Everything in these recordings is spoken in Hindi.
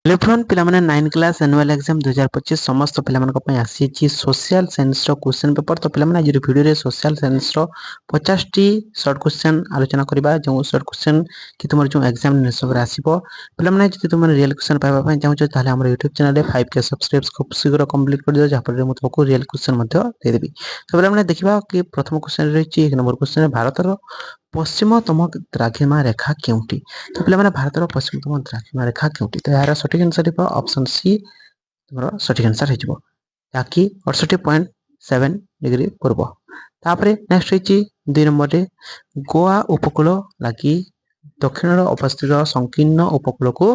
लिफ्रन पिलामाने 9 क्लास एनुअल एग्जाम 2025 समस्त पिलामानक पय आसीची सोशल साइंस रो क्वेश्चन पेपर। तो पिलामाने आज वीडियो रे सोशल साइंस रो 50 टी शॉर्ट क्वेश्चन आलोचना करबा। जो शॉर्ट क्वेश्चन कि तुमर जो एग्जामिनेशन रे आसीबो पिलामाने जति तुमर रियल क्वेश्चन पाइबा पय चाहू छ ताले हमर YouTube चैनल रे 5k सब्सक्राइब्स खूब शीघ्र कंप्लीट कर दियो, जहां पर म तुमको रियल क्वेश्चन मध्ये दे देबी। तो पिलामाने देखिबा कि प्रथम क्वेश्चन रहिची 1 नंबर क्वेश्चन भारत रो पश्चिमतम द्राघिमा रेखा केउटी। तो पिलामाने भारत रो पश्चिमतम द्राघिमा रेखा केउटी। तो यार सठिक आंसर हो ऑप्शन सी तुमरो सठिक आंसर हेजिबो, ताकि 68.7 डिग्री पूर्व। तापरे नेक्स्ट रहिची 2 नंबर रे गोवा उपकूल लागी दक्षिण रो अवस्थित संकीर्ण उपकूल को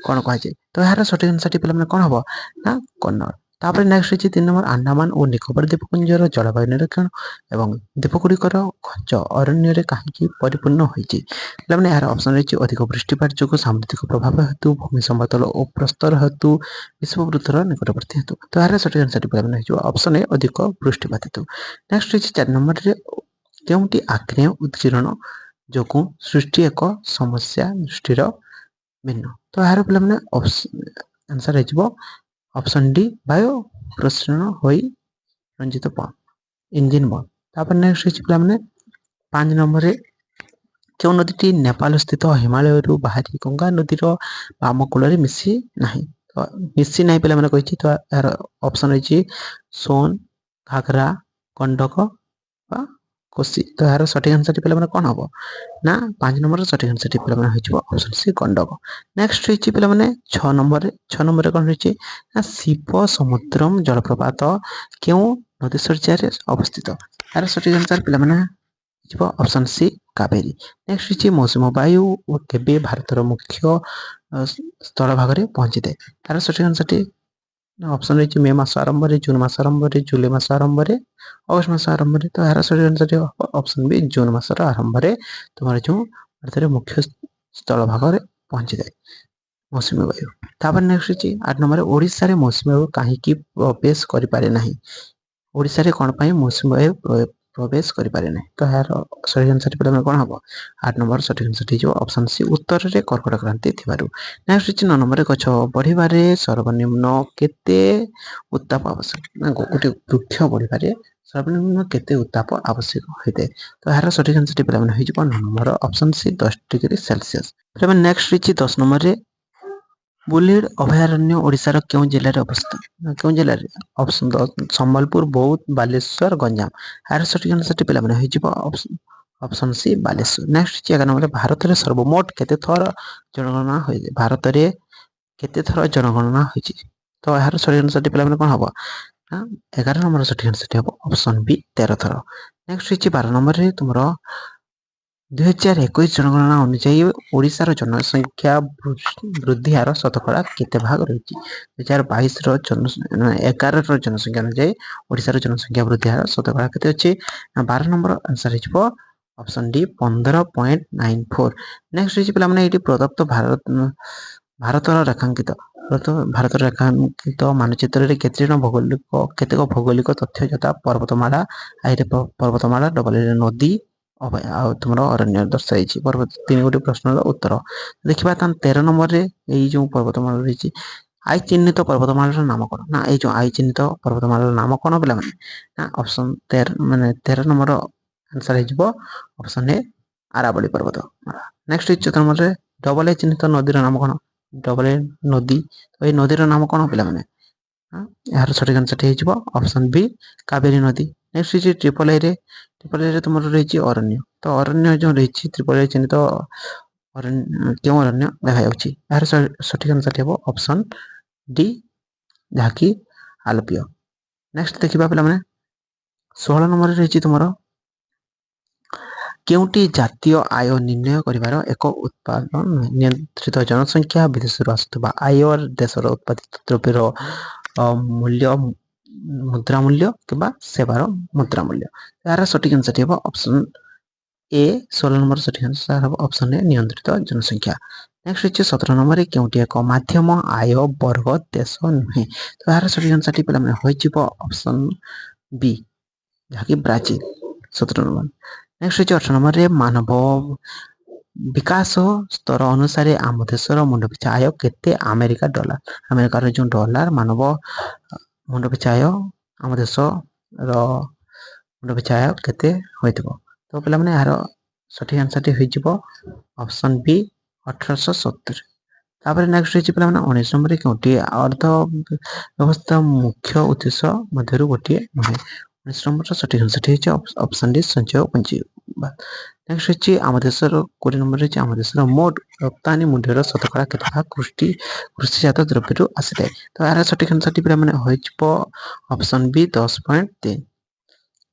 कोन कहै छै। तो यार सठिक आंसर पिलामाने कोन हबो ना कन्नड़। तापरे नेक्स्ट रहिची 3 नंबर अंडमान और निकोबर द्वीपपुंजर जलवायु निरीक्षण एवं द्वीपगुड़िकर घंच अरण्य रे काहेकि परिपूर्ण होइछि। पिलामाने यार ऑप्शन रहिछि अधिक वृष्टिपात जोगु सामुद्रिक प्रभाव हेतु भूमि समतल और प्रस्तर हेतु विश्ववृत्तर निकटवर्ती हेतु। तो यार सठिक आंसर पिलामाने हेजिबो ऑप्शन ए अधिक वृष्टिपात हेतु। नेक्स्ट रहिछि 4 नंबर रे केउंटी आग्नेय उद्गीरण जोगु सृष्टि एक समस्या दृष्टिर भिन्न। तो यार पिलामाने ऑप्शन आंसर हेजिबो ऑप्शन डी वायु प्रसरण होई रंजित बन इंजिन बन। तापर नेक्स्ट रहिछि पिलामाने 5 नंबर रे केउ नदीटी नेपाल स्थित हिमालय रु बाहरी गंगा नदीर बाम कूल मिसी नाही। तो मिसी नाही पिलामाने कहिछि। तो यार ऑप्शन रहिछि सोन, घाघरा, गंडक बा कोसी। तो यार सठिक आंसर पिलामाने कोन हबो ना 5 नंबर सठिक आंसर पिलामाने होइछबो ऑप्शन सी गंडक। नेक्स्ट रहिछि पिलामाने 6 नंबर रे कोन रहिछि ना शिव समुद्रम जलप्रपात केउ नदी सर्जा रे अवस्थित। यार सठिक आंसर पिलामाने ऑप्शन सी कावेरी। नेक्स्ट रहिछि मौसम वायु और केबे भारतर मुख्य स्थल भाग रे पहुंची दे। यार सठिक आंसर ऑप्शन रहिछि मे मास आरंभ रे, जून मास आरंभ रे, जुलाई मास आरंभ रे, अगस्त मास आरंभ रे। तो यार सठिक आंसर ऑप्शन बी जून मास आरंभ रे तुम्हारे जो भारतर मुख्य स्थल भाग रे पहुंची दे मौसमी वायु। तापर नेक्स्ट रहिछि 8 नंबर ओडिसा रे मौसमी वायु काहेकि प्रवेश करि पारे नाही। ओडिसा रे कोन पई मौसमी वायु प्रवेश करि पारे नाही। तो यार सही आंसर पिला कोन हबो 8 नंबर सठिक आंसर जो ऑप्शन सी उत्तर रे कर्कट क्रांति थिबारु। नेक्स्ट रहिछि 9 नंबर गछ बढ़िबारे सर्वनिम्न केते उत्ताप आवश्यक ना गोटे वृक्ष बढ़िबारे सर्वनिम्न केते उत्ताप आवश्यक होइते। तो यार सठिक आंसर पिला होई जिवो 9 number option C 10 degree Celsius. फिर नेक्स्ट रहिछि 10 नंबर रे बुलिड अभयारण्य ओडिसा रो केउ जिल्ला रे अवस्थित। केउ जिल्ला रे ऑप्शन 10 संबलपुर, बौद्ध, बालेश्वर, गंजाम। यार सठिक आंसर पिला होई जिवो option C Baleswar. Next 11 number Bharat रे सर्वमोट केते थर जनगणना होई। भारत रे केते थर जनगणना होइछि। तो यार सठिक आंसर पिला कोन हबो ना 11 नंबर सठिक आंसर हबो ऑप्शन बी 13 थर। नेक्स्ट रहिछि 12 नंबर रे तुमरो 2021 जनगणना अनुसार ओडिसा रो जनसंख्या वृद्धि हार शतकड़ा केते भाग रहिछि। 2022 रो 11 रो जनसंख्या अनुसार ओडिसा रो जनसंख्या वृद्धि हार शतकड़ा केते अछि। 12 नंबर आंसर हिजबो ऑप्शन डी 15.94। नेक्स्ट रहिछि पिला माने एटी प्रदत्त भारत रो रेखांकित भारत रेखांकित मानचित्र रे केतेन केतेक भौगोलिक तथ्य जता पर्वतमाला आइरे पर्वतमाला डबल नदी तुमरो अरण्य दर्शाइछि। पर्वत 3 गोटे प्रश्नर उत्तर देखिबा तान 13 नंबर रे एई जो पर्वतमाला रहिछि आई चिह्नित पर्वतमालार नाम कोन ना एई जो आई चिह्नित पर्वतमालार नाम कोन पिला माने ना ऑप्शन 13 माने 13 नंबर आंसर हिजबो ऑप्शन ए आरावली पर्वतमाला। नेक्स्ट 14 नंबर रे डबल ए चिह्नित नदीर नाम कोन डबल ए नदी। तो एई नदीर नाम कोन पिला माने यार सठिक आंसर हिजबो ऑप्शन बी कावेरी नदी। नेक्स्ट रहिछि ट्रिपल ए रे तुमर रहिछि अरण्य। तो अरण्य जो रहिछि ट्रिपल ए चिह्नित अरण्य केउ अरण्य देखा जाउछि। यार सठिक आंसर हेबो ऑप्शन डी जाकी आलपियो। नेक्स्ट देखिबा पिला माने 16 नंबर रे रहिछि तुमरो केउटी जातीय आय निर्णय करिवार एक उत्पादन नियंत्रित जनसंख्या विदेश आसुवा आय और देशर उत्पादित द्रव्यर मूल्य मुद्रा मूल्य किबा सेवार मुद्रा मूल्य। यार सठिक आंसर हेबो ऑप्शन ए 16 नंबर सठिक आंसर हेबो ऑप्शन ए नियंत्रित जनसंख्या। नेक्स्ट रहिछि 17 नंबर रे केउटी एक माध्यम आय वर्ग देश नुहे। तो यार सठिक आंसर पिला माने होई जिवो ऑप्शन बी जाकी ब्राजील 17 नंबर। नेक्स्ट रहिछि 18 नंबर रे विकास स्तर अनुसार आम देशर मुंड पिछा आय केते अमेरिका डॉलर अमेरिकार जो डॉलर मानव मुंड पिछा आय आम देश मुंड पिछा आय केते होइतबो तो पिला माने यार सठिक आंसर टी होई जिवो ऑप्शन बी 1870 तापर नेक्स्ट होची पिला माने 19 नंबर रे कोटी अर्थ व्यवस्था मुख्य उद्देश्य मध्यरु गोटी नहे 19 नंबर सठिक आंसर टी होची ऑप्शन डी संचय पंची नेक्स्ट होची आम देशर 20 नंबर रे आम देशर मोट रप्तानी मूल्यर शतकड़ा केते कृषिजात द्रव्य आसीଥାଏ तो यार सठिक आंसर टी पिला माने होई जिवो ऑप्शन बी 10.3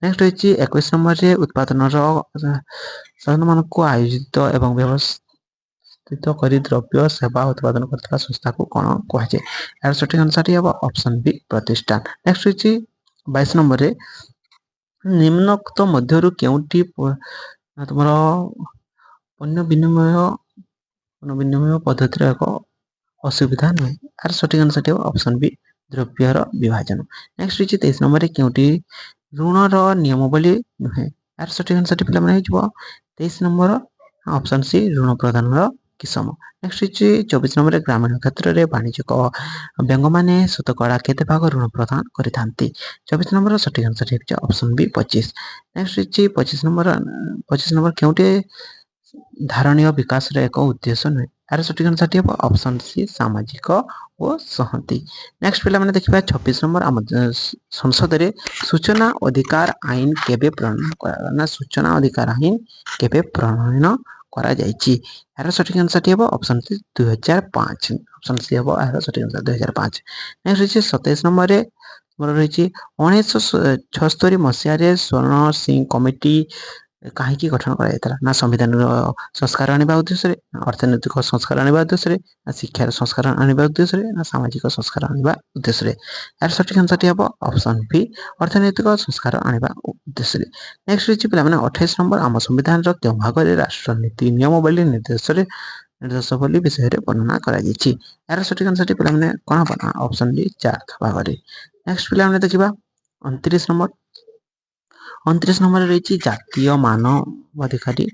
नेक्स्ट होची 21 नंबर रे उत्पादन साधन मानको आयोजित एवं व्यवस्थित करी द्रव्य सेवा उत्पादन करता संस्था को कोन कहजे यार सठिक आंसर टी हबो ऑप्शन बी प्रतिष्ठान नेक्स्ट होची 22 नंबर रे निम्नोक्त मध्यरु केउटी तुमर पण्य विनिमय पद्धति एक असुविधा नुहे यार सठिक आंसर टी ऑप्शन बी द्रव्यर विभाजन नेक्स्ट होची 23 नंबर रे केउटी ऋणर नियमावली नुहे यार सठिक आंसर टी पिला माने हिजबो 23 नंबर ऑप्शन सी ऋण प्रदान किसम नेक्स्ट होची 24 नंबर रे ग्रामीण क्षेत्र रे वाणिज्यिक बैंक माने शतकड़ा केते भाग ऋण प्रदान करिथांती 24 नंबर सठिक आंसर टी होची ऑप्शन बी 25 नेक्स्ट होची 25 नंबर केउटे धारणीय विकास रे एक उद्देश्य नुहे यार सठिक आंसर टी हबो ऑप्शन सी सामाजिक ओ सहंती नेक्स्ट पिला माने देखिबा 26 नंबर आम संसद रे सूचना अधिकार आईन केबे प्रणयन करा ना सूचना अधिकार आईन केबे प्रणयन करा जायछि यार सठिक आंसर टी हबो ऑप्शन सी 2005 ऑप्शन सी हबो यार सठिक आंसर 2005 नेक्स्ट होछि 27 नंबर रे मोर रहिछि 1976 मसिया रे स्वर्ण सिंह कमिटी कहीं गठन करा ना संविधान संस्कार आने उद्देश्य अर्थनैतिक संस्कार आने उद्देश्य ना शिक्षार संस्कार आने उद्देश्य ना सामाजिक संस्कार आने उद्देश्य यार सठिक आंसर टी हबो ऑप्शन बी अर्थनैतिक संस्कार आने उद्देश्य नेक्स्ट होची पिला माने 28 नंबर आम संविधान रो केउ भाग रे राष्ट्रनीति नियमावली निर्देशावली विषय रे वर्णना करा जायछि यार सठिक आंसर टी पिला माने कोन बना ऑप्शन डी 4 भाग रे नेक्स्ट पिला माने देखिबा 29 नंबर रही जातीय मानवाधिकारी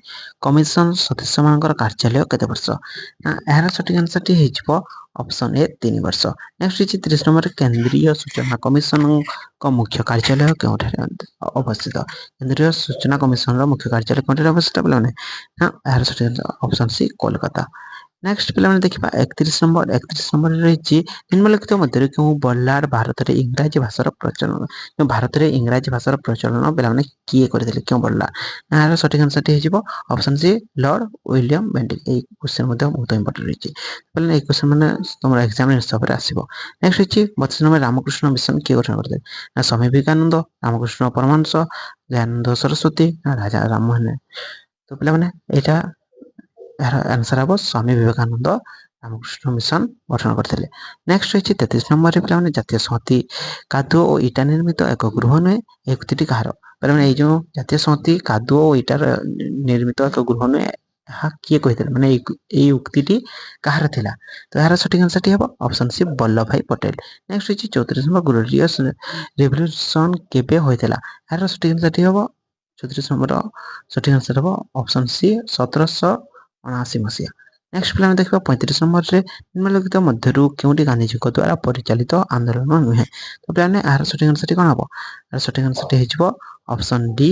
कमिशन सदस्य मान कार्यालय केते वर्ष यार सठिक आंसर टी हेजिवो ऑप्शन ए 3 वर्ष नेक्स्ट रही 30 नंबर केंद्रीय सूचना कमिशन का मुख्य कार्यालय केउठारे अवस्थित केंद्रीय सूचना कमिशन रो मुख्य कार्यालय केउठारे अवस्थित बोलने यार सठिक ऑप्शन सी कोलकाता नेक्स्ट पिला माने देखिबा 31 नंबर रही निम्नलिखित मध्य केउ बल्लार भारत रे इंग्रजी भाषार प्रचलन भारत रे इंग्रजी भाषार प्रचलन पिला माने किए करथिले केउ बल्लार यार सठिक आंसर टी हेजिवो option C Lord William Bentinck ए क्वेश्चन मध्ये बहुत इंपोर्टेंट रही पहले ए क्वेश्चन माने तुमरा एग्जाम हिसाब रे आसीबो नेक्स्ट रही 32 नंबर रामकृष्ण मिशन किए गठन करथिले ना स्वामी विवेकानंद रामकृष्ण परमहंस दयानंद सरस्वती ना राजा राममोहन तो पिला माने एटा यार आंसर हबो स्वामी विवेकानंद रामकृष्ण मिशन गठन करथिले नेक्स्ट रही 33 नंबर रे पिला माने जातीय संहति कादुओ और इटा निर्मित एक गृह नुहे ए उक्तिटी कहार पर माने ए जो जातीय संहति कादुओ और इटार निर्मित एक गृह नुहे हा किए कहितले माने ए उक्तिटी कहार थिला तो यार सठिक आंसर टी हबो ऑप्शन सी वल्लभ भाई पटेल नेक्स्ट रही 34 नंबर ग्लोरियस रेवोल्यूशन केबे होइतला यार सठिक आंसर टी हबो 34 नंबर सठिक आंसर हबो ऑप्शन सी 1779 मसिया नेक्स्ट पिला देखिबा 35 नंबर रे निम्नलिखित मध्यरु केउटी गांधीजी को द्वारा परिचालित आंदोलन नुहे तो पिला ने आर सठिक आंसर कोन हबो आर सठिक आंसर टी हेजिवो ऑप्शन डी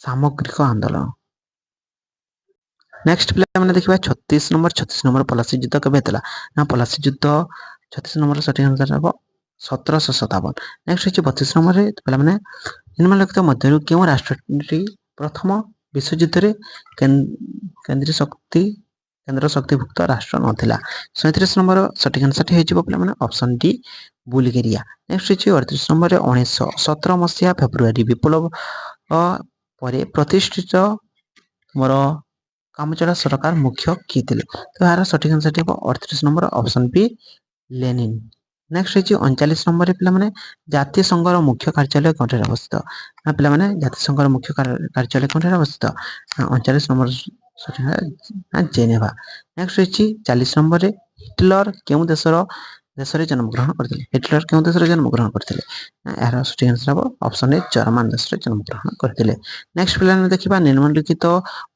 सामग्रिक आंदोलन नेक्स्ट पिला माने देखिबा 36 नंबर पलासी युद्ध केबे हेतला ना पलासी युद्ध 36 नंबर सठिक आंसर हबो 1757 नेक्स्ट होची 32 नंबर रे पिला माने निम्नलिखित मध्यरु केउ राष्ट्रटी प्रथम विश्व युद्ध रे केंद्र शक्तिभुक्त राष्ट्र नथिला 37 नंबर सठिक आंसर टी हेजिवो पिला माने ऑप्शन डी बुल्गेरिया नेक्स्ट होची 38 नंबर रे 1917 मसिया फेब्रुआरी विप्लव परे प्रतिष्ठित मोर कामचला सरकार मुख्य की थिले तो यार सठिक आंसर टी 38 number option B Lenin next होची 39 नंबर रे पिला माने जातीय संघर मुख्य कार्यालय कोठे अवस्थित ना पिला माने जातीय संघर मुख्य कार्यालय कोठे अवस्थित 39 नंबर सठिक ना जेनेवा नेक्स्ट होची 40 नंबर रे हिटलर केउ देशर ଦେଶରେ ଜନ୍ମଗ୍ରହଣ କରିଥିଲେ? ହିଟଲର କେଉଁ ଦେଶରେ ଜନ୍ମଗ୍ରହଣ କରିଥିଲେ? ଏହାର ସଠିକ ଆନ୍ସର ହେବ ଅପସନ ଏ ଜର୍ମାନ ଦେଶରେ ଜନ୍ମଗ୍ରହଣ କରିଥିଲେ। ନେକ୍ସଟ ପିଲାମାନେ ଦେଖିବା ନିମ୍ନଲିଖିତ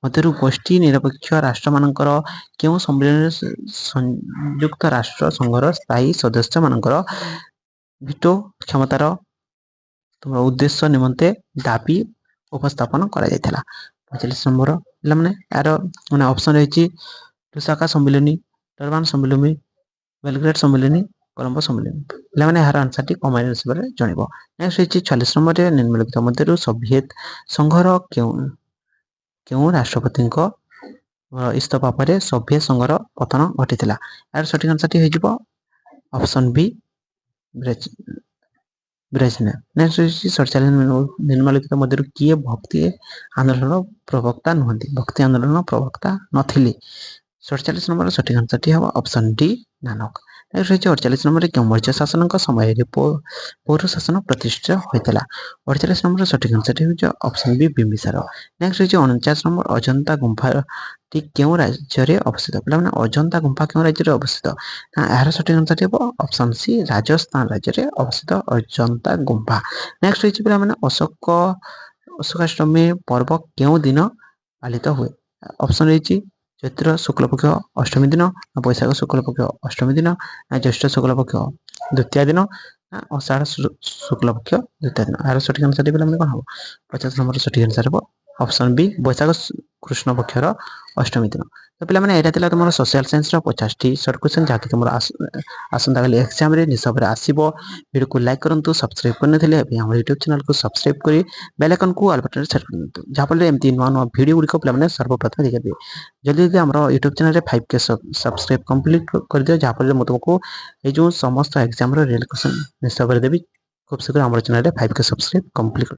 ମଧ୍ୟରୁ ଗୋଷ୍ଠୀ ନିରପେକ୍ଷ ରାଷ୍ଟ୍ରମାନଙ୍କର କେଉଁ ସମ୍ମିଳନୀରେ ସଂଯୁକ୍ତ ରାଷ୍ଟ୍ର ସଂଘର ସ୍ଥାୟୀ ସଦସ୍ୟମାନଙ୍କର ଭିଟୋ କ୍ଷମତାର ଉଦ୍ଦେଶ୍ୟ ନିମନ୍ତେ ଦାବି ଉପସ୍ଥାପନ କରାଯାଇଥିଲା? 45 ନମ୍ବର ପିଲାମାନେ ଏହାର ମାନେ ଅପସନ ରହିଛି ଲୁସାକା ସମ୍ମିଳନୀ, ଡରବାନ ସମ୍ମିଳନୀ, ବେଲଗ୍ରେଡ ସମ୍ମିଳନୀ, କଲମ୍ବୋ ସମ୍ମିଳନୀ। ପିଲାମାନେ ଏହାର ଆନ୍ସରଟି କମେଣ୍ଟ ହିସାବରେ ଜଣାଇବ। ନେକ୍ସଟ ରହିଛି 46 ନମ୍ବରରେ ନିମ୍ନଲିଖିତ ମଧ୍ୟରୁ ସୋଭିଏତ ସଂଘର କେଉଁ ରାଷ୍ଟ୍ରପତିଙ୍କ ଇସ୍ତଫା ପରେ ସୋଭିଏତ ସଂଘର ପତନ ଘଟିଥିଲା? ଏହାର ସଠିକ ଆନ୍ସରଟି ହୋଇଯିବ ଅପସନ ବି ବ୍ରେଜନେଭ। ନେକ୍ସଟ ରହିଛି 47 ନିମ୍ନଲିଖିତ ମଧ୍ୟରୁ କିଏ ଭକ୍ତି ଆନ୍ଦୋଳନର ପ୍ରବକ୍ତା ନୁହନ୍ତି? ଭକ୍ତି ଆନ୍ଦୋଳନ ପ୍ରବକ୍ତା ନଥିଲେ? 47 ନମ୍ବର ସଠିକ ଆନ୍ସରଟି ହେବ ଅପସନ ଡି ନାନକ। ନେକ୍ସଟ ରହିଛି 48 ନମ୍ବରରେ କେଉଁ ମୌର୍ଯ୍ୟ ଶାସନଙ୍କ ସମୟରେ ପୌର ଶାସନ ପ୍ରତିଷ୍ଠିତ ହୋଇଥିଲା? 48 ନମ୍ବର ସଠିକ ଆନ୍ସରଟି ହେଉଛି ଅପସନ ବି ବିମ୍ବିସାର। ନେକ୍ସଟ ରହିଛି 49 ନମ୍ବର ଅଜନ୍ତା ଗୁମ୍ଫାଟି କେଉଁ ରାଜ୍ୟରେ ଅବସ୍ଥିତ? ପିଲାମାନେ ଅଜନ୍ତା ଗୁମ୍ଫା କେଉଁ ରାଜ୍ୟରେ ଅବସ୍ଥିତ? ଏହାର ସଠିକ ଆନ୍ସରଟି ହେବ ଅପସନ ସି ରାଜସ୍ଥାନ ରାଜ୍ୟରେ ଅବସ୍ଥିତ ଅଜନ୍ତା ଗୁମ୍ଫା। ନେକ୍ସଟ ରହିଛି ପିଲାମାନେ ଅଶୋକାଷ୍ଟମୀ ପର୍ବ କେଉଁ ଦିନ ପାଳିତ ହୁଏ? ଅପସନ ରହିଛି ଚୈତ୍ର ଶୁକ୍ଲପକ୍ଷ ଅଷ୍ଟମୀ ଦିନ, ବୈଶାଖ ଶୁକ୍ଲପକ୍ଷ ଅଷ୍ଟମୀ ଦିନ, ଜ୍ୟେଷ୍ଠ ଶୁକ୍ଲପକ୍ଷ ଦ୍ୱିତୀୟ ଦିନ, ଅଷାଢ଼ ଶୁକ୍ଲପକ୍ଷ ଦ୍ୱିତୀୟ ଦିନ। ଏହାର ସଠିକ ଆନ୍ସରଟି ପିଲାମାନେ କ'ଣ ହେବ? 50 ନମ୍ବର ସଠିକ ଆନ୍ସର ହେବ ଅପସନ ବି ବୈଶାଖ କୃଷ୍ଣ ପକ୍ଷର ଅଷ୍ଟମୀ ଦିନ। ତ ପିଲାମାନେ ଏଇଟା ଥିଲା ତୁମର ସୋସିଆଲ ସାଇନ୍ସର 50ଟି ସର୍ଟ କ୍ୱେଶ୍ଚନ, ଯାହାକି ତୁମର ଆସନ୍ତାକାଲି ଏକ୍ସାମରେ ନିଶବରେ ଆସିବ। ଭିଡ଼ିଓକୁ ଲାଇକ୍ କରନ୍ତୁ, ସବସ୍କ୍ରାଇବ୍ କରିନଥିଲେ ଏବେ ଆମ ୟୁଟ୍ୟୁବ୍ ଚ୍ୟାନେଲକୁ ସବସ୍କ୍ରାଇବ୍ କରି ବେଲ୍ ଆଇକନ୍କୁ ଅଲ୍ ବଟନରେ ସେଟ୍ କରିଦିଅନ୍ତୁ, ଯାହାଫଳରେ ଏମିତି ନୂଆ ନୂଆ ଭିଡ଼ିଓ ଗୁଡ଼ିକ ପିଲାମାନେ ସର୍ବପ୍ରଥମେ ଦେଖିପାରିବେ। ଯଦି ଆମର ୟୁଟ୍ୟୁବ୍ ଚ୍ୟାନେଲରେ 5K ସବସ୍କ୍ରାଇବ୍ କମ୍ପ୍ଲିଟ୍ କରିଦିଅ, ଯାହାଫଳରେ ମୁଁ ତୁମକୁ ଏଇ ଯେଉଁ ସମସ୍ତ ଏକ୍ସାମର ରିଏଲ୍ କ୍ୱେଶ୍ଚନ ନିଶ୍ଚୟ କରିଦେବି। ଖୁବ୍ ଶୀଘ୍ର ଆମର ଚ୍ୟାନେଲରେ 5K ସବସ୍କ୍ରାଇବ୍ କମ୍ପ୍ଲିଟ୍